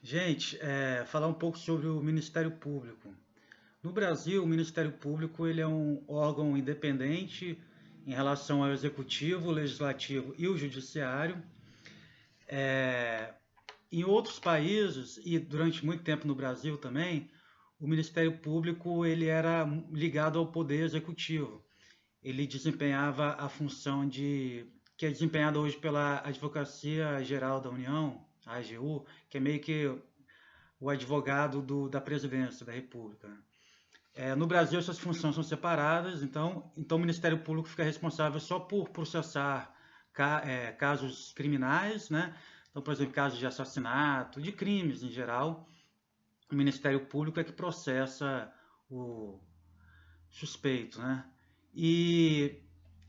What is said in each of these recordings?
Gente, falar um pouco sobre o Ministério Público. No Brasil, o Ministério Público ele é um órgão independente em relação ao Executivo, o Legislativo e o Judiciário. Em outros países, e durante muito tempo no Brasil também, o Ministério Público ele era ligado ao Poder Executivo. Ele desempenhava a função que é desempenhada hoje pela Advocacia Geral da União, a AGU, que é meio que o advogado da presidência da República. No Brasil, essas funções são separadas, então o Ministério Público fica responsável só por processar casos criminais, né? Então, por exemplo, casos de assassinato, de crimes em geral, o Ministério Público é que processa o suspeito, né? E,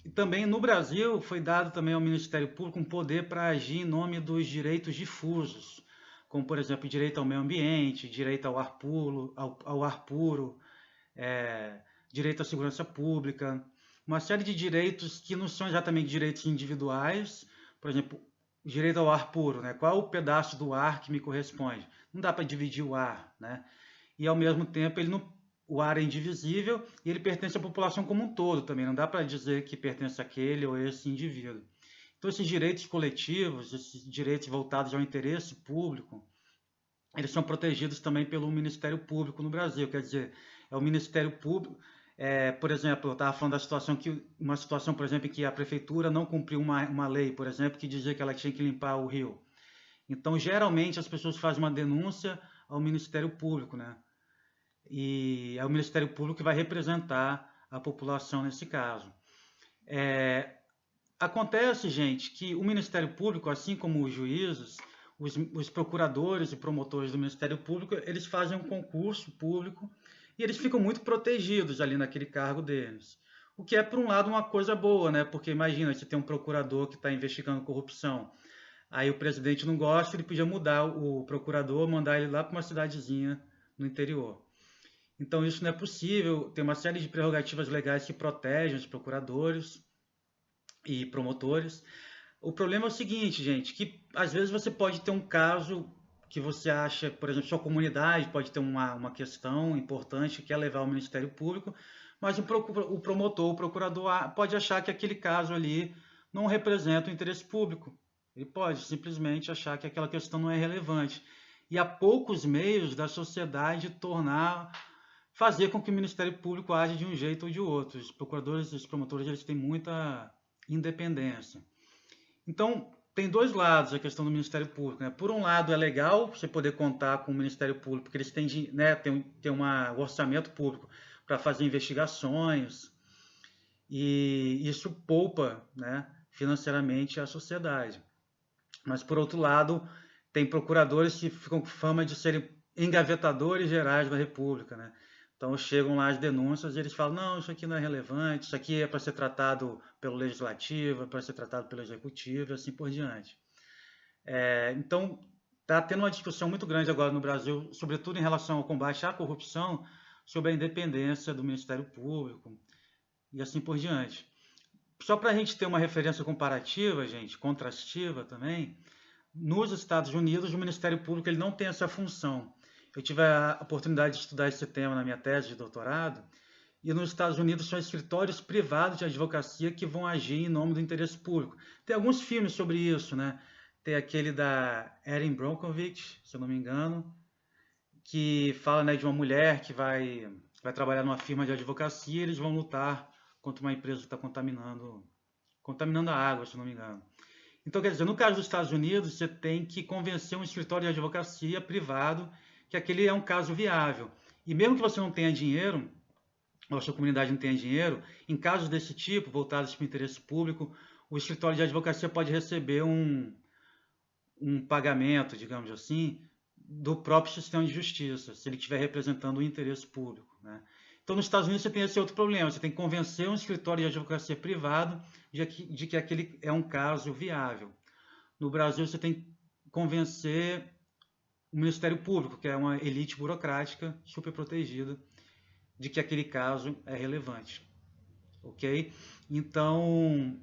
e também no Brasil foi dado também ao Ministério Público um poder para agir em nome dos direitos difusos, como por exemplo direito ao meio ambiente, direito ao ar puro, é, direito à segurança pública, uma série de direitos que não são exatamente direitos individuais, por exemplo, direito ao ar puro, né? Qual é o pedaço do ar que me corresponde? Não dá para dividir o ar, né? E ao mesmo tempo ele não, o ar é indivisível e ele pertence à população como um todo também. Não dá para dizer que pertence àquele ou esse indivíduo. Então esses direitos coletivos, esses direitos voltados ao interesse público, eles são protegidos também pelo Ministério Público no Brasil. Quer dizer, é o Ministério Público, por exemplo, eu estava falando da situação uma situação, por exemplo, em que a prefeitura não cumpriu uma lei, por exemplo, que dizia que ela tinha que limpar o rio. Então, geralmente, as pessoas fazem uma denúncia ao Ministério Público, né? E é o Ministério Público que vai representar a população nesse caso. Acontece, gente, que o Ministério Público, assim como os juízes, os procuradores e promotores do Ministério Público, eles fazem um concurso público e eles ficam muito protegidos ali naquele cargo deles. O que é, por um lado, uma coisa boa, né? Porque imagina, você tem um procurador que está investigando corrupção, aí o presidente não gosta, ele podia mudar o procurador, mandar ele lá para uma cidadezinha no interior. Então isso não é possível, tem uma série de prerrogativas legais que protegem os procuradores e promotores. O problema é o seguinte, gente, que às vezes você pode ter um caso que você acha, por exemplo, sua comunidade pode ter uma questão importante que é levar ao Ministério Público, mas o promotor, o procurador pode achar que aquele caso ali não representa o interesse público. Ele pode simplesmente achar que aquela questão não é relevante. E há poucos meios da sociedade fazer com que o Ministério Público age de um jeito ou de outro. Os procuradores e os promotores eles têm muita independência. Então, tem dois lados a questão do Ministério Público, né? Por um lado, é legal você poder contar com o Ministério Público, porque eles têm, né, tem um orçamento público para fazer investigações, e isso poupa, né, financeiramente a sociedade. Mas, por outro lado, tem procuradores que ficam com fama de serem engavetadores gerais da República, né? Então chegam lá as denúncias e eles falam, não, isso aqui não é relevante, isso aqui é para ser tratado pelo Legislativo, é para ser tratado pelo Executivo e assim por diante. Então está tendo uma discussão muito grande agora no Brasil, sobretudo em relação ao combate à corrupção, sobre a independência do Ministério Público e assim por diante. Só para a gente ter uma referência comparativa, gente, contrastiva também, nos Estados Unidos, o Ministério Público ele não tem essa função. Eu tive a oportunidade de estudar esse tema na minha tese de doutorado, e nos Estados Unidos são escritórios privados de advocacia que vão agir em nome do interesse público. Tem alguns filmes sobre isso, né? Tem aquele da Erin Brockovich, se eu não me engano, que fala, né, de uma mulher que vai trabalhar numa firma de advocacia e eles vão lutar contra uma empresa que está contaminando a água, se eu não me engano. Então, quer dizer, no caso dos Estados Unidos, você tem que convencer um escritório de advocacia privado que aquele é um caso viável. E mesmo que você não tenha dinheiro, ou a sua comunidade não tenha dinheiro, em casos desse tipo, voltados para o interesse público, o escritório de advocacia pode receber um pagamento, digamos assim, do próprio sistema de justiça, se ele estiver representando o interesse público, né? Então, nos Estados Unidos, você tem esse outro problema. Você tem que convencer um escritório de advocacia privado de que aquele é um caso viável. No Brasil, você tem que convencer o Ministério Público, que é uma elite burocrática super protegida, de que aquele caso é relevante. Ok? Então,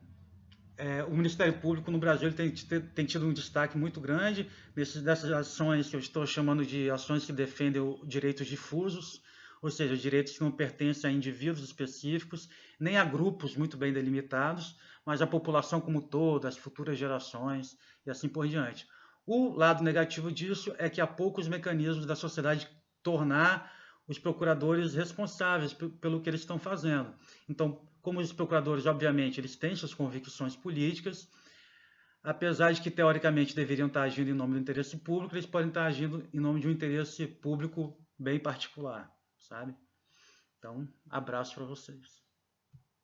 o Ministério Público no Brasil ele tem tido um destaque muito grande dessas ações que eu estou chamando de ações que defendem direitos difusos, ou seja, direitos que não pertencem a indivíduos específicos, nem a grupos muito bem delimitados, mas à população como toda, às futuras gerações e assim por diante. O lado negativo disso é que há poucos mecanismos da sociedade tornar os procuradores responsáveis pelo que eles estão fazendo. Então, como os procuradores, obviamente, eles têm suas convicções políticas, apesar de que teoricamente deveriam estar agindo em nome do interesse público, eles podem estar agindo em nome de um interesse público bem particular, sabe? Então, abraço para vocês.